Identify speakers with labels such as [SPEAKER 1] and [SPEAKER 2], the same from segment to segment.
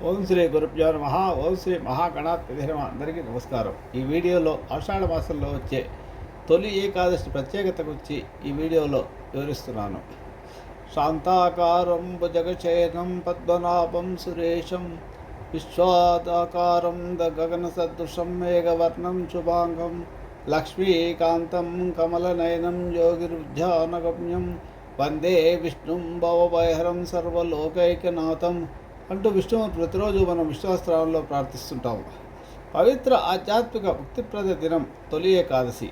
[SPEAKER 1] ఓం శ్రీ గురుభ్యో నమః. ఓం శ్రీ మహాగణాధిపతి నమః. అందరికీ నమస్కారం. ఈ వీడియోలో ఆషాఢ మాసంలో వచ్చే తొలి ఏకాదశి ప్రత్యేకత గురించి ఈ వీడియోలో వివరిస్తున్నాను. శాంతాకారం భుజగశయనం పద్మనాభం సురేశం విశ్వాదాకారం గగన సదృశం మేఘవర్ణం శుభాంగం లక్ష్మీకాంతం కమలనయనం యోగిరుధ్యానగమ్యం వందే విష్ణుం భవభయహరం సర్వలోకైకనాథం అంటూ విష్ణువుని ప్రతిరోజు మనం విశ్వాసరావుల్లో ప్రార్థిస్తుంటాము. పవిత్ర ఆధ్యాత్మిక ముక్తిప్రద దినం తొలి ఏకాదశి.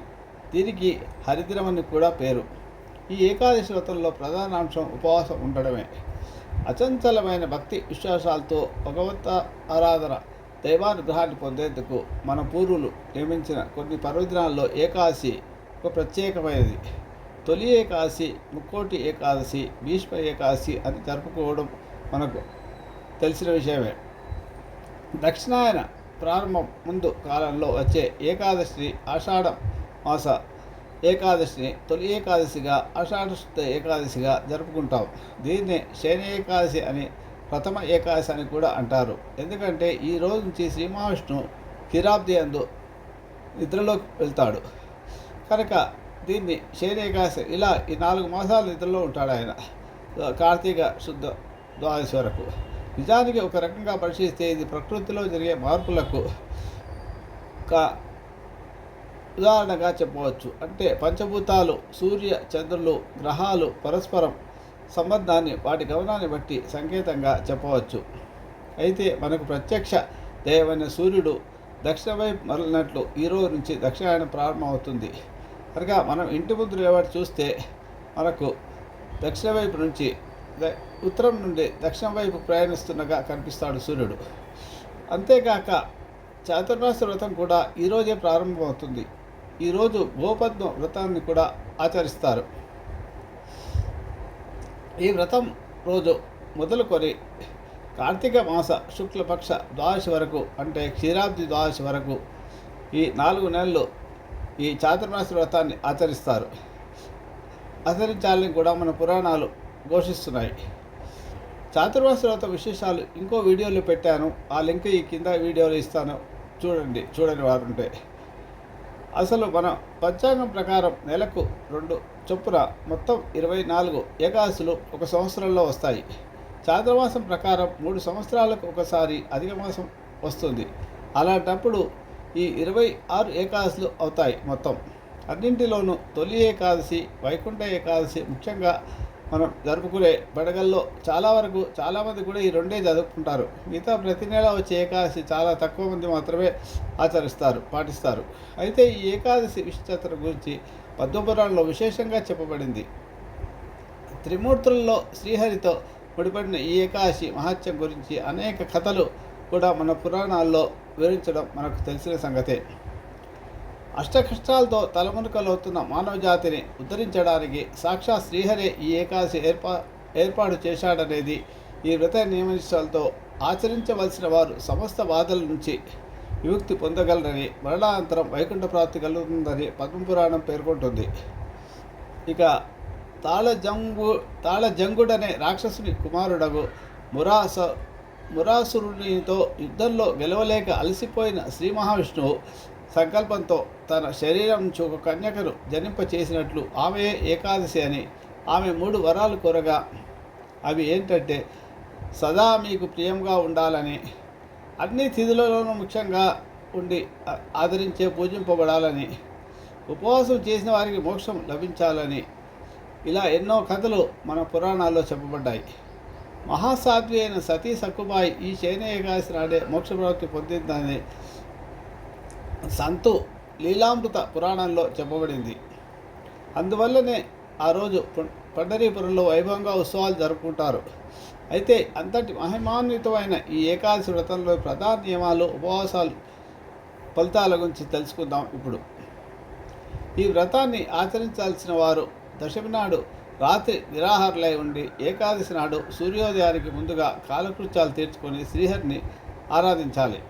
[SPEAKER 1] దీనికి హరిదినం అని కూడా పేరు. ఈ ఏకాదశి వ్రతంలో ప్రధానాంశం ఉపవాసం ఉండడమే. అచంచలమైన భక్తి విశ్వాసాలతో భగవత్ ఆరాధన దైవానుగ్రహాన్ని పొందేందుకు మన పూర్వులు నియమించిన కొన్ని పర్వదినాల్లో ఏకాదశి ఒక ప్రత్యేకమైనది. తొలి ఏకాదశి, ముక్కోటి ఏకాదశి, భీష్మ ఏకాదశి అని జరుపుకోవడం మనకు తెలిసిన విషయమే. దక్షిణాయన ప్రారంభం ముందు కాలంలో వచ్చే ఏకాదశిని ఆషాఢ మాస ఏకాదశిని తొలి ఏకాదశిగా, ఆషాఢ శుద్ధ ఏకాదశిగా జరుపుకుంటాం. దీన్నే శయన ఏకాదశి అని, ప్రథమ ఏకాదశి అని కూడా అంటారు. ఎందుకంటే ఈ రోజు నుంచి శ్రీ మహావిష్ణువు క్షీరాబ్ది యందు నిద్రలోకి వెళ్తాడు కనుక దీన్ని శయన ఏకాదశి. ఇలా ఈ 4 మాసాలు నిద్రలో ఉంటాడు ఆయన, కార్తీక శుద్ధ ద్వాదశి వరకు. నిజానికి ఒక రకంగా పరిశీలిస్తే ఇది ప్రకృతిలో జరిగే మార్పులకు ఉదాహరణగా చెప్పవచ్చు. అంటే పంచభూతాలు, సూర్య చంద్రులు, గ్రహాలు పరస్పరం సంబంధాన్ని, వాటి గమనాన్ని బట్టి సంకేతంగా చెప్పవచ్చు. అయితే మనకు ప్రత్యక్ష దైవమైన సూర్యుడు దక్షిణ వైపు మరలినట్లు ఈరోజు నుంచి దక్షిణాయనం ప్రారంభమవుతుంది కనుక మనం ఇంటి ముందు నిలబడి చూస్తే మనకు దక్షిణ వైపు నుంచి ఉత్తరం నుండి దక్షిణం వైపు ప్రయాణిస్తున్నగా కనిపిస్తాడు సూర్యుడు. అంతేకాక చాతుర్మాస వ్రతం కూడా ఈరోజే ప్రారంభమవుతుంది. ఈరోజు గోపద్మ వ్రతాన్ని కూడా ఆచరిస్తారు. ఈ వ్రతం రోజు మొదలుకొని కార్తీక మాస శుక్లపక్ష ద్వాదశి వరకు, అంటే క్షీరాబ్ది ద్వాదశి వరకు ఈ 4 నెలలు ఈ చాతుర్మాస వ్రతాన్ని ఆచరిస్తారు. ఆచరించాలని కూడా మన పురాణాలు ఘోషిస్తున్నాయి. చాతుర్మాస వ్రత విశేషాలు ఇంకో వీడియోలో పెట్టాను. ఆ లింక్ ఈ కింద వీడియోలో ఇస్తాను, చూడని వారుంటే. అసలు మన పంచాంగం ప్రకారం నెలకు 2 చొప్పున మొత్తం 24 ఏకాదశులు ఒక సంవత్సరంలో వస్తాయి. చాతుర్మాసం ప్రకారం 3 సంవత్సరాలకు ఒకసారి అధిక మాసం వస్తుంది. అలాంటప్పుడు ఈ 26 ఏకాదశులు అవుతాయి మొత్తం. అన్నింటిలోనూ తొలి ఏకాదశి, వైకుంఠ ఏకాదశి ముఖ్యంగా మనం జరుపుకునే పండుగల్లో చాలామంది కూడా ఈ 2 జరుపుకుంటారు. మిగతా ప్రతి నెల వచ్చే ఏకాదశి చాలా తక్కువ మంది మాత్రమే పాటిస్తారు. అయితే ఈ ఏకాదశి విశిష్టత గురించి పద్మపురాణంలో విశేషంగా చెప్పబడింది. త్రిమూర్తులలో శ్రీహరితో ముడిపడిన ఈ ఏకాదశి మహత్యం గురించి అనేక కథలు కూడా మన పురాణాల్లో వివరించడం మనకు తెలిసిన సంగతే. అష్టకష్టాలతో తలమునకలవుతున్న మానవ జాతిని ఉద్ధరించడానికి సాక్షాత్ శ్రీహరే ఈ ఏకాదశి ఏర్పాటు చేశాడనేది ఈ వ్రత నియమనిష్టలతో ఆచరించవలసిన వారు సమస్త బాధల నుంచి విముక్తి పొందగలరని, మరణానంతరం వైకుంఠ ప్రాప్తి కలుగుతుందని పద్మపురాణం పేర్కొంటుంది. ఇక తాళజంగుడనే రాక్షసుని కుమారుడగు మురాసురునితో యుద్ధంలో గెలవలేక అలసిపోయిన శ్రీ మహావిష్ణువు సంకల్పంతో తన శరీరం నుంచి ఒక కన్యకను జనింపచేసినట్లు ఆమె ఏకాదశి అని, ఆమె 3 వరాలు కోరగా అవి ఏంటంటే సదా మీకు ప్రియంగా ఉండాలని, అన్ని తిథులలోనూ ముఖ్యంగా ఉండి ఆదరించే పూజింపబడాలని, ఉపవాసం చేసిన వారికి మోక్షం లభించాలని, ఇలా ఎన్నో కథలు మన పురాణాల్లో చెప్పబడ్డాయి. మహాసాధ్వి అయిన సతీ సక్కుబాయి ఈ శయన ఏకాదశి నాడే మోక్షప్రాప్తి పొందిందని సంతు లీలామృత పురాణంలో చెప్పబడింది. అందువల్లనే ఆ రోజు పండరీపురంలో వైభవంగా ఉత్సవాలు జరుపుకుంటారు. అయితే అంతటి మహిమాన్వితమైన ఈ ఏకాదశి వ్రతంలో ప్రధాన నియమాలు, ఉపవాసాలు, ఫలితాల గురించి తెలుసుకుందాం ఇప్పుడు. ఈ వ్రతాన్ని ఆచరించాల్సిన వారు దశమి నాడు రాత్రి నిరాహారులై ఉండి ఏకాదశి నాడు సూర్యోదయానికి ముందుగా కాలకృత్యాలు తీర్చుకొని శ్రీహరిని ఆరాధించాలి.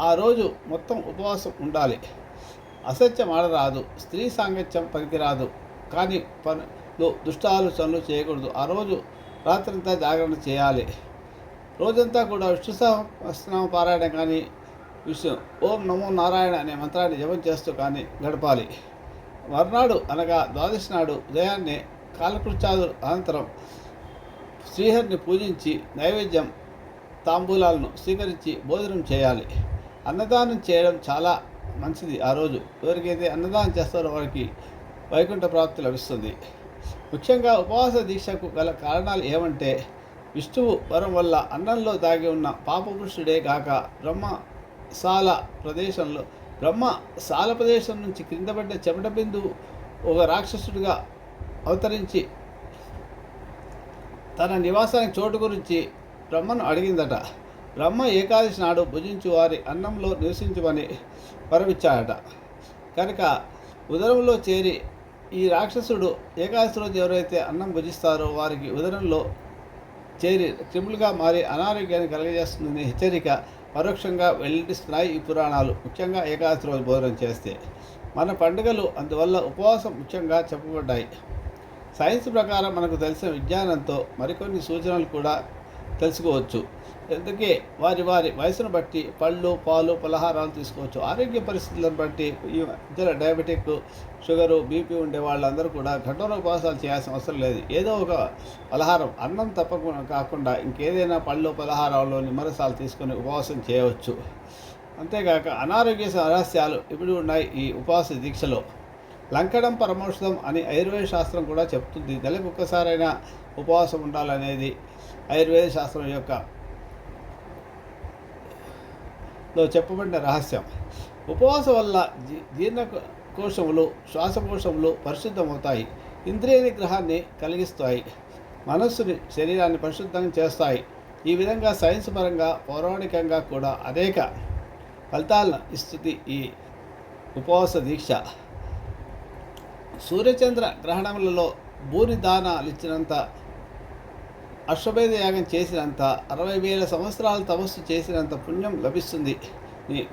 [SPEAKER 1] ఆ రోజు మొత్తం ఉపవాసం ఉండాలి. అసత్యం ఆడరాదు, స్త్రీ సాంగత్యం పనికిరాదు, కానీ దుష్ట ఆలోచనలు చేయకూడదు. ఆ రోజు రాత్రంతా జాగరణ చేయాలి. రోజంతా కూడా విష్ణు సహస్రనామ పారాయణ కానీ ఓం నమో నారాయణ అనే మంత్రాన్ని జపం చేస్తూ కానీ గడపాలి. మర్నాడు అనగా ద్వాదశి నాడు ఉదయాన్నే కాలకృత్యాలు అనంతరం శ్రీహరిని పూజించి నైవేద్యం తాంబూలాలను స్వీకరించి భోజనం చేయాలి. అన్నదానం చేయడం చాలా మంచిది. ఆ రోజు ఎవరికైతే అన్నదానం చేస్తారో వారికి వైకుంఠ ప్రాప్తి లభిస్తుంది. ముఖ్యంగా ఉపవాస దీక్షకు గల కారణాలు ఏమంటే, విష్ణువు వరం వల్ల అన్నంలో దాగి ఉన్న పాపపురుషుడే కాక బ్రహ్మశాల ప్రదేశం నుంచి క్రిందపడ్డ చెమట బిందువు ఒక రాక్షసుడిగా అవతరించి తన నివాసానికి చోటు గురించి బ్రహ్మను అడిగిందట. బ్రహ్మ ఏకాదశి నాడు భుజించు వారి అన్నంలో నివసించమని వరమిచ్చాడట. కనుక ఉదరంలో చేరి ఈ రాక్షసుడు ఏకాదశి రోజు ఎవరైతే అన్నం భుజిస్తారో వారికి ఉదరంలో చేరి క్రిములుగా మారి అనారోగ్యాన్ని కలుగజేస్తుందని హెచ్చరిక పరోక్షంగా వెల్లడిస్తున్నాయి ఈ పురాణాలు. ముఖ్యంగా ఏకాదశి రోజు భోజనం చేస్తే మన పండుగలు అందువల్ల ఉపవాసం ముఖ్యంగా చెప్పబడ్డాయి. సైన్స్ ప్రకారం మనకు తెలిసిన విజ్ఞానంతో మరికొన్ని సూచనలు కూడా తెలుసుకోవచ్చు. అందుకే వారి వయసును బట్టి పళ్ళు, పాలు, పలహారాలు తీసుకోవచ్చు. ఆరోగ్య పరిస్థితులను బట్టి ఈ ఇతర డయాబెటిక్, షుగరు, బీపీ ఉండే వాళ్ళందరూ కూడా కఠోర ఉపవాసాలు చేయాల్సిన అవసరం లేదు. ఏదో ఒక పలహారం, అన్నం తప్పకుండా కాకుండా ఇంకేదైనా పళ్ళు, పలహారాల్లో నిమ్మరసాలు తీసుకొని ఉపవాసం చేయవచ్చు. అంతేగాక అనారోగ్య రహస్యాలు ఇప్పుడు ఉన్నాయి ఈ ఉపవాస దీక్షలో. లంకడం పరమౌషధం అని ఆయుర్వేద శాస్త్రం కూడా చెప్తుంది. నెలకు ఒక్కసారైనా ఉపవాసం ఉండాలనేది ఆయుర్వేద శాస్త్రం యొక్క చెప్పబడిన రహస్యం. ఉపవాసం వల్ల జీర్ణకోశములు, శ్వాసకోశములు పరిశుద్ధమవుతాయి. ఇంద్రియ నిగ్రహాన్ని కలిగిస్తాయి. మనస్సుని, శరీరాన్ని పరిశుద్ధం చేస్తాయి. ఈ విధంగా సైన్స్ పరంగా, పౌరాణికంగా కూడా అనేక ఫలితాలను ఇస్తుంది ఈ ఉపవాస దీక్ష. సూర్యచంద్ర గ్రహణములలో భూని దానాలు ఇచ్చినంత, అశ్వమేధ యాగం చేసినంత, 60,000 సంవత్సరాలు తపస్సు చేసినంత పుణ్యం లభిస్తుంది.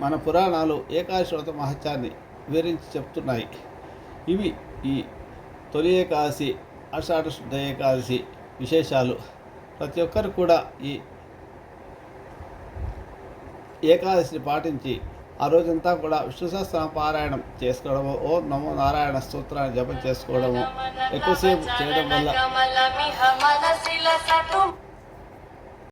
[SPEAKER 1] మన పురాణాలు ఏకాదశి వ్రత మహత్యాన్ని వివరించి చెప్తున్నాయి. ఇవి ఈ తొలి ఏకాదశి, ఆషాఢ శుద్ధ ఏకాదశి విశేషాలు. ప్రతి ఒక్కరు కూడా ఈ ఏకాదశిని పాటించి ఆ రోజంతా కూడా విష్ణు సహస్రనామ పారాయణం చేసుకోవడము, ఓం నమో నారాయణ స్తోత్రాన్ని జపం చేసుకోవడము ఎక్కువసేపు చేయడం వల్ల